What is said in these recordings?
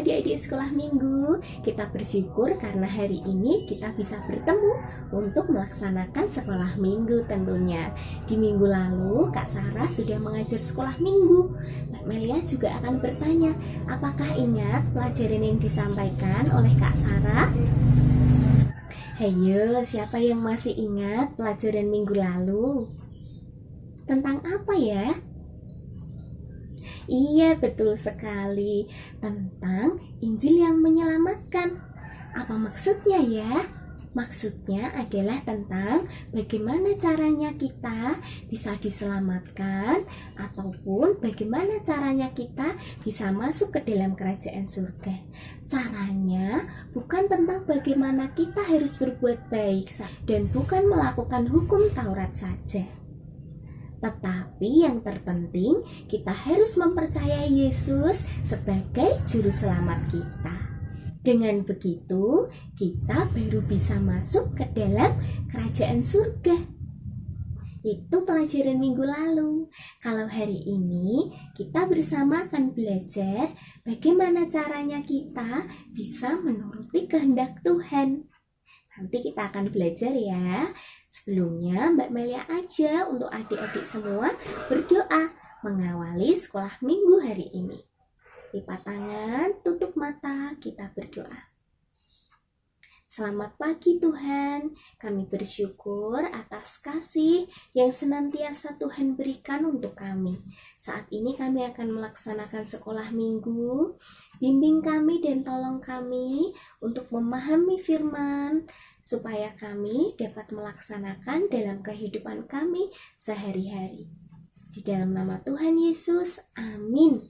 adik-adik sekolah minggu. Kita bersyukur karena hari ini kita bisa bertemu untuk melaksanakan sekolah minggu tentunya. Di minggu lalu Kak Sarah sudah mengajar sekolah minggu. Mbak Melia juga akan bertanya, apakah ingat pelajaran yang disampaikan oleh Kak Sarah? Hayo, siapa yang masih ingat pelajaran minggu lalu? Tentang apa ya? Iya, betul sekali. Tentang Injil yang menyelamatkan. Apa maksudnya ya? Maksudnya adalah tentang bagaimana caranya kita bisa diselamatkan, ataupun bagaimana caranya kita bisa masuk ke dalam kerajaan surga. Caranya bukan tentang bagaimana kita harus berbuat baik dan bukan melakukan hukum Taurat saja. Tetapi yang terpenting, kita harus mempercayai Yesus sebagai juru selamat kita. Dengan begitu, kita baru bisa masuk ke dalam kerajaan surga. Itu pelajaran minggu lalu. Kalau hari ini, kita bersama akan belajar bagaimana caranya kita bisa menuruti kehendak Tuhan. Nanti kita akan belajar ya. Sebelumnya Mbak Melia aja untuk adik-adik semua berdoa mengawali sekolah minggu hari ini. Lipat tangan, tutup mata, kita berdoa. Selamat pagi Tuhan, kami bersyukur atas kasih yang senantiasa Tuhan berikan untuk kami. Saat ini kami akan melaksanakan sekolah minggu. Bimbing kami dan tolong kami untuk memahami firman, supaya kami dapat melaksanakan dalam kehidupan kami sehari-hari. Di dalam nama Tuhan Yesus, amin.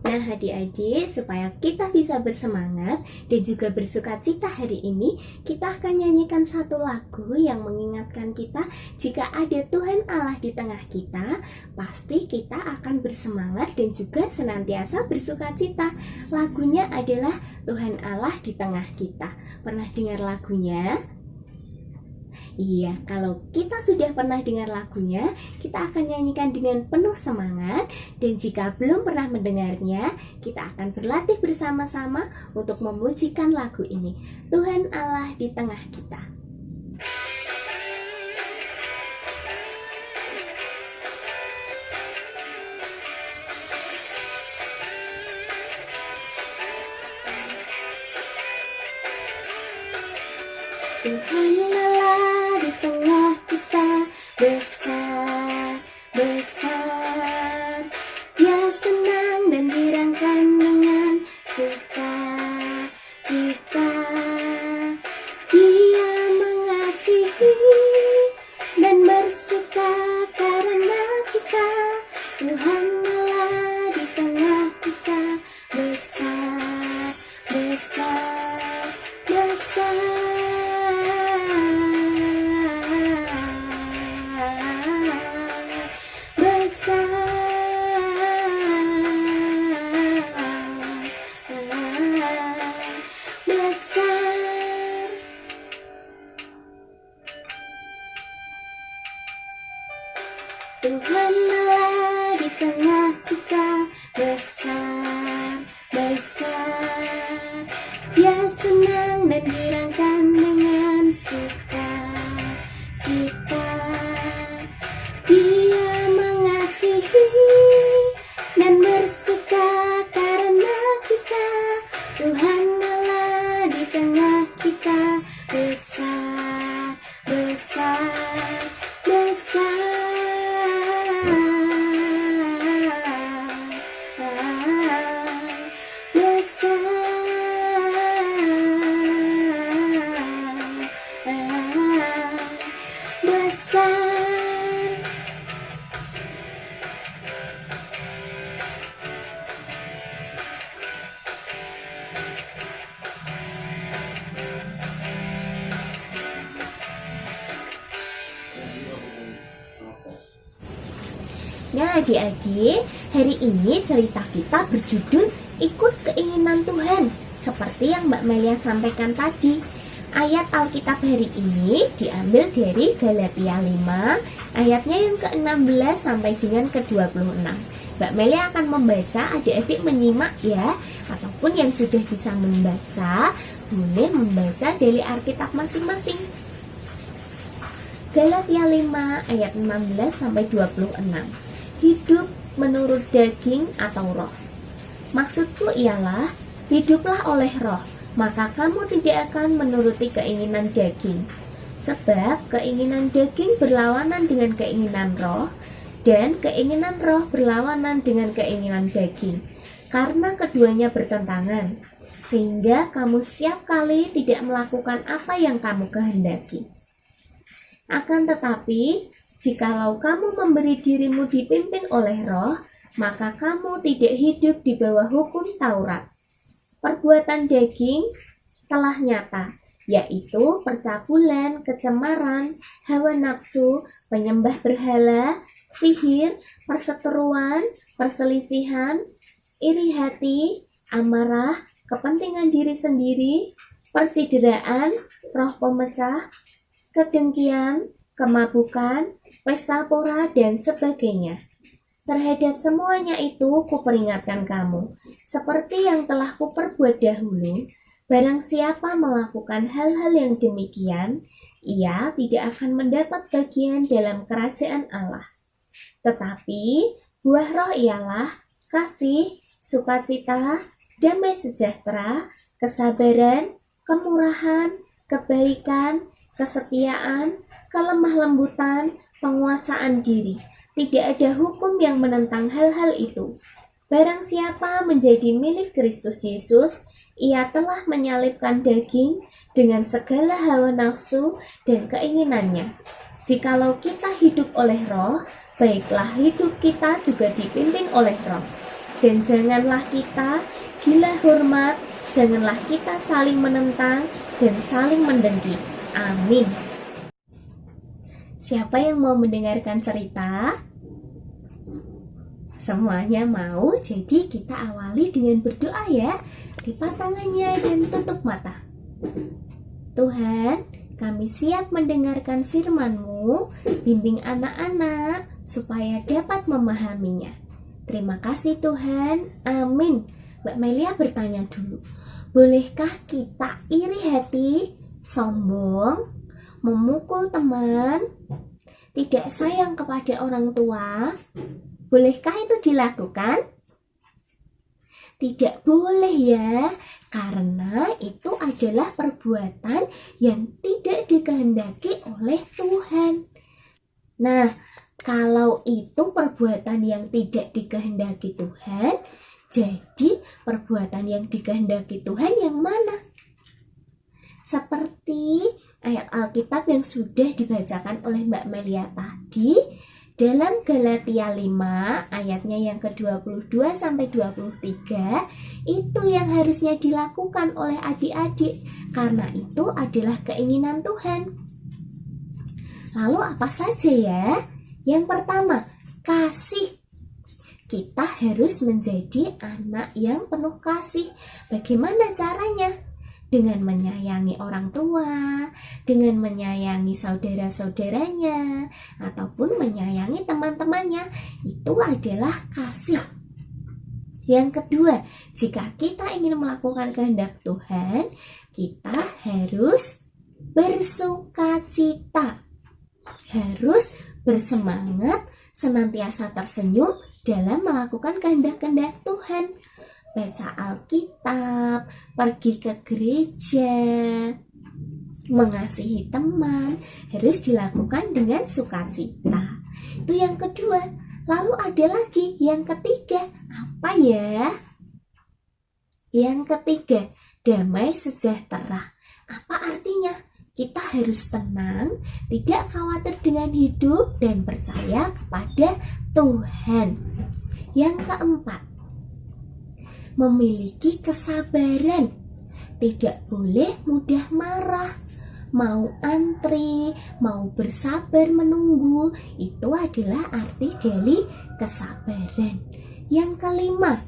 Nah adik-adik, supaya kita bisa bersemangat dan juga bersuka cita hari ini, kita akan nyanyikan satu lagu yang mengingatkan kita jika ada Tuhan Allah di tengah kita, pasti kita akan bersemangat dan juga senantiasa bersuka cita. Lagunya adalah Tuhan Allah di tengah kita. Pernah dengar lagunya? Iya, kalau kita sudah pernah dengar lagunya, kita akan nyanyikan dengan penuh semangat. Dan jika belum pernah mendengarnya, kita akan berlatih bersama-sama untuk memujikan lagu ini. Tuhan Allah di tengah kita. Tuhan Allah di tengah kita, besar, besar. Dia senang dan dirangkan dengan sukacita. Dia mengasihi dan bersuka karena kita. Tuhan Allah di tengah kita, besar, besar, besar. Tuhan Allah di tengah kita, besar, besar. Dia senang dan dirangkan dengan sukacita. Dia mengasihi dan bersuka karena kita. Tuhan Allah di tengah kita, besar, besar, besar. Nah adik-adik, hari ini cerita kita berjudul Ikut Keinginan Tuhan, seperti yang Mbak Melia sampaikan tadi. Ayat Alkitab hari ini diambil dari Galatia 5, ayatnya yang ke-16 sampai dengan ke-26. Mbak Meli akan membaca, adik-adik menyimak ya. Ataupun yang sudah bisa membaca, boleh membaca dari Alkitab masing-masing. Galatia 5 ayat 16-26. Hidup menurut daging atau roh. Maksudku ialah, hiduplah oleh roh, maka kamu tidak akan menuruti keinginan daging. Sebab keinginan daging berlawanan dengan keinginan roh, dan keinginan roh berlawanan dengan keinginan daging. Karena keduanya bertentangan, sehingga kamu setiap kali tidak melakukan apa yang kamu kehendaki. Akan tetapi, jikalau kamu memberi dirimu dipimpin oleh roh, maka kamu tidak hidup di bawah hukum Taurat. Perbuatan daging telah nyata, yaitu percabulan, kecemaran, hawa nafsu, penyembah berhala, sihir, perseteruan, perselisihan, iri hati, amarah, kepentingan diri sendiri, percideraan, roh pemecah, kedengkian, kemabukan, pesta pora, dan sebagainya. Terhadap semuanya itu kuperingatkan kamu, seperti yang telah kuperbuat dahulu. Barang siapa melakukan hal-hal yang demikian, ia tidak akan mendapat bagian dalam kerajaan Allah. Tetapi buah roh ialah kasih, sukacita, damai sejahtera, kesabaran, kemurahan, kebaikan, kesetiaan, kelemah lembutan, penguasaan diri. Tidak ada hukum yang menentang hal-hal itu. Barang siapa menjadi milik Kristus Yesus, ia telah menyalibkan daging dengan segala hawa nafsu dan keinginannya. Jikalau kita hidup oleh roh, baiklah hidup kita juga dipimpin oleh roh. Dan janganlah kita gila hormat, janganlah kita saling menentang dan saling mendengki. Amin. Siapa yang mau mendengarkan cerita? Semuanya mau, jadi kita awali dengan berdoa ya. Lipat tangannya dan tutup mata. Tuhan, kami siap mendengarkan firman-Mu, bimbing anak-anak supaya dapat memahaminya. Terima kasih Tuhan, amin. Mbak Melia bertanya dulu, bolehkah kita iri hati, sombong, memukul teman, tidak sayang kepada orang tua? Bolehkah itu dilakukan? Tidak boleh ya, karena itu adalah perbuatan yang tidak dikehendaki oleh Tuhan. Nah, kalau itu perbuatan yang tidak dikehendaki Tuhan, jadi perbuatan yang dikehendaki Tuhan yang mana? Seperti ayat Alkitab yang sudah dibacakan oleh Mbak Melia tadi, dalam Galatia 5 ayatnya yang ke-22-23, itu yang harusnya dilakukan oleh adik-adik, karena itu adalah keinginan Tuhan. Lalu apa saja ya? Yang pertama, kasih. Kita harus menjadi anak yang penuh kasih. Bagaimana caranya? Dengan menyayangi orang tua, dengan menyayangi saudara-saudaranya, ataupun menyayangi teman-temannya. Itu adalah kasih. Yang kedua, jika kita ingin melakukan kehendak Tuhan, kita harus bersukacita. Harus bersemangat, senantiasa tersenyum dalam melakukan kehendak-kehendak Tuhan. Baca Alkitab, pergi ke gereja, mengasihi teman, harus dilakukan dengan sukacita. Itu yang kedua. Lalu ada lagi yang ketiga. Apa ya? Yang ketiga, damai sejahtera. Apa artinya? Kita harus tenang, tidak khawatir dengan hidup, dan percaya kepada Tuhan. Yang keempat, memiliki kesabaran. Tidak boleh mudah marah. Mau antri, mau bersabar menunggu, itu adalah arti dari kesabaran. Yang kelima,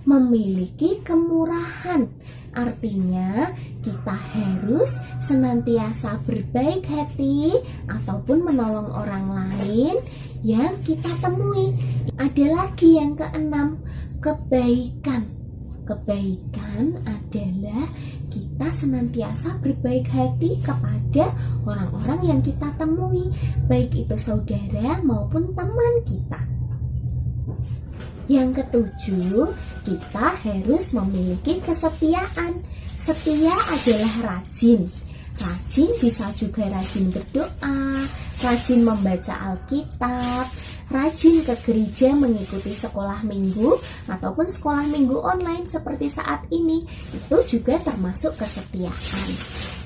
memiliki kemurahan. Artinya kita harus senantiasa berbaik hati ataupun menolong orang lain yang kita temui. Ada lagi yang keenam, kebaikan. Kebaikan adalah kita senantiasa berbaik hati kepada orang-orang yang kita temui, baik itu saudara maupun teman kita. Yang ketujuh, kita harus memiliki kesetiaan. Setia adalah rajin. Rajin bisa juga rajin berdoa, rajin membaca Alkitab, rajin ke gereja mengikuti sekolah minggu ataupun sekolah minggu online seperti saat ini. Itu juga termasuk kesetiaan.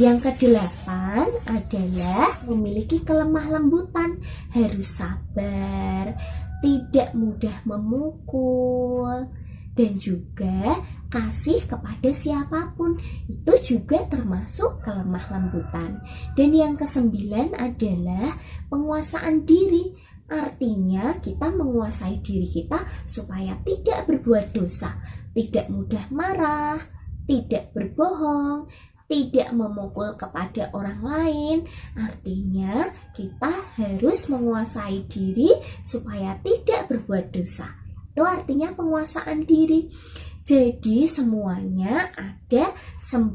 Yang kedelapan adalah memiliki kelemah lembutan, harus sabar, tidak mudah memukul, dan juga kasih kepada siapapun. Itu juga termasuk kelemah lembutan. Dan yang kesembilan adalah penguasaan diri. Artinya kita menguasai diri kita supaya tidak berbuat dosa, tidak mudah marah, tidak berbohong, tidak memukul kepada orang lain. Artinya kita harus menguasai diri supaya tidak berbuat dosa. Itu artinya penguasaan diri. Jadi semuanya ada 9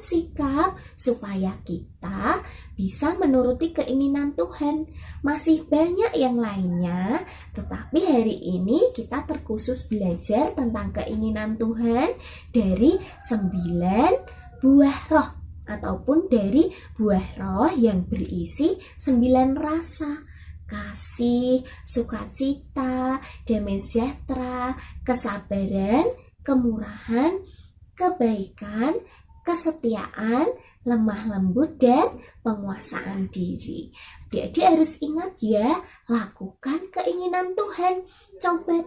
sikap supaya kita bisa menuruti keinginan Tuhan. Masih banyak yang lainnya, tetapi hari ini kita terkhusus belajar tentang keinginan Tuhan dari 9 buah roh, ataupun dari buah roh yang berisi 9 rasa: kasih, sukacita, damai sejahtera, kesabaran, kemurahan, kebaikan, kesetiaan, lemah lembut, dan penguasaan diri. Adik-adik harus ingat ya, lakukan keinginan Tuhan. Coba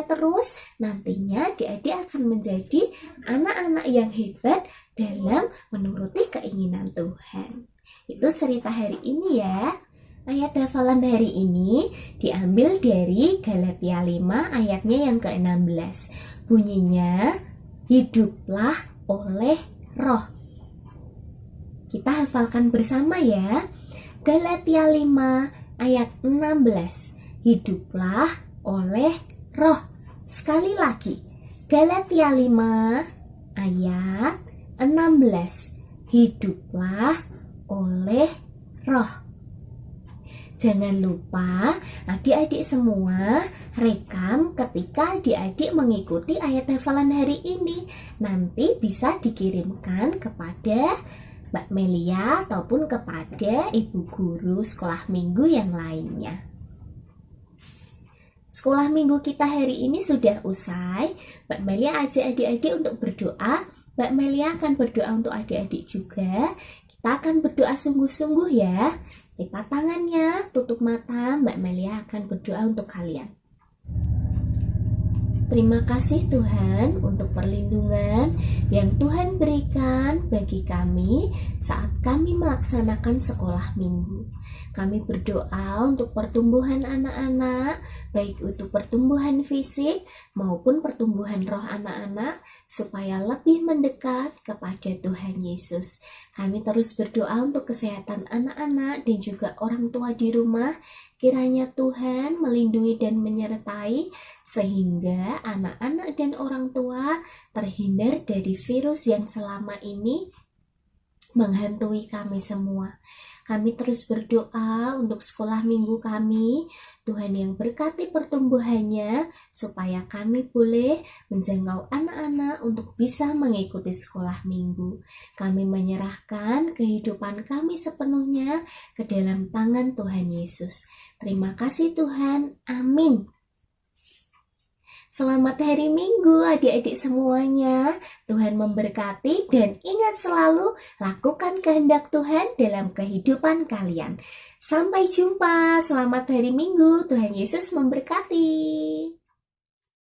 terus. Nantinya adik-adik akan menjadi anak-anak yang hebat dalam menuruti keinginan Tuhan. Itu cerita hari ini ya. Ayat hafalan hari ini diambil dari Galatia 5 ayatnya yang ke-16. Bunyinya, hiduplah oleh roh. Kita hafalkan bersama ya. Galatia 5 ayat 16. Hiduplah oleh roh. Sekali lagi. Galatia 5 ayat 16. Hiduplah oleh roh. Jangan lupa adik-adik semua rekam ketika adik-adik mengikuti ayat hafalan hari ini. Nanti bisa dikirimkan kepada Mbak Melia ataupun kepada ibu guru sekolah minggu yang lainnya. Sekolah minggu kita hari ini sudah usai. Mbak Melia ajak adik-adik untuk berdoa. Mbak Melia akan berdoa untuk adik-adik juga. Kita akan berdoa sungguh-sungguh ya. Lipat tangannya, tutup mata, Mbak Melia akan berdoa untuk kalian. Terima kasih Tuhan untuk perlindungan yang Tuhan berikan bagi kami saat kami melaksanakan sekolah minggu. Kami berdoa untuk pertumbuhan anak-anak, baik itu pertumbuhan fisik maupun pertumbuhan roh anak-anak, supaya lebih mendekat kepada Tuhan Yesus. Kami terus berdoa untuk kesehatan anak-anak dan juga orang tua di rumah. Kiranya Tuhan melindungi dan menyertai sehingga anak-anak dan orang tua terhindar dari virus yang selama ini menghantui kami semua. Kami terus berdoa untuk sekolah minggu kami, Tuhan yang berkati pertumbuhannya, supaya kami boleh menjangkau anak-anak untuk bisa mengikuti sekolah minggu. Kami menyerahkan kehidupan kami sepenuhnya ke dalam tangan Tuhan Yesus. Terima kasih Tuhan, amin. Selamat hari Minggu adik-adik semuanya. Tuhan memberkati dan ingat selalu lakukan kehendak Tuhan dalam kehidupan kalian. Sampai jumpa, selamat hari Minggu. Tuhan Yesus memberkati.